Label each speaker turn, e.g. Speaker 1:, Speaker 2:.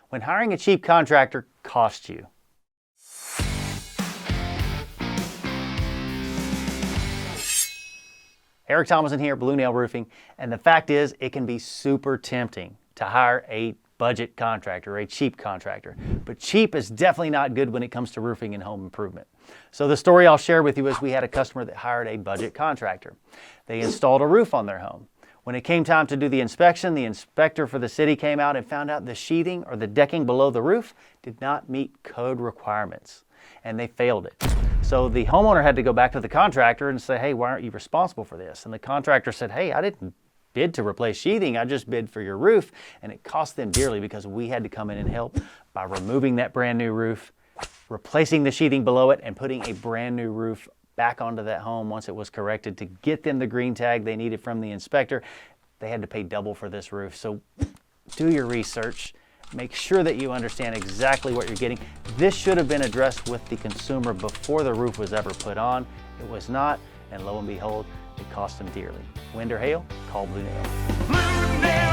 Speaker 1: when hiring a cheap contractor costs you. Eric Thomason here, Blue Nail Roofing, and the fact is it can be super tempting to hire a budget contractor, a cheap contractor. But cheap is definitely not good when it comes to roofing and home improvement. So the story I'll share with you is we had a customer that hired a budget contractor. They installed a roof on their home. When it came time to do the inspection, the inspector for the city came out and found out the sheathing or the decking below the roof did not meet code requirements, and they failed it. So the homeowner had to go back to the contractor and say, hey, why aren't you responsible for this? And the contractor said, hey, I didn't bid to replace sheathing, I just bid for your roof. And it cost them dearly because we had to come in and help by removing that brand new roof, replacing the sheathing below it, and putting a brand new roof back onto that home once it was corrected to get them the green tag they needed from the inspector. They had to pay double for this roof. So do your research. Make sure that you understand exactly what you're getting. This should have been addressed with the consumer before the roof was ever put on. It was not, and lo and behold, it cost them dearly. Wind or hail, call Blue Nail. Blue Nail.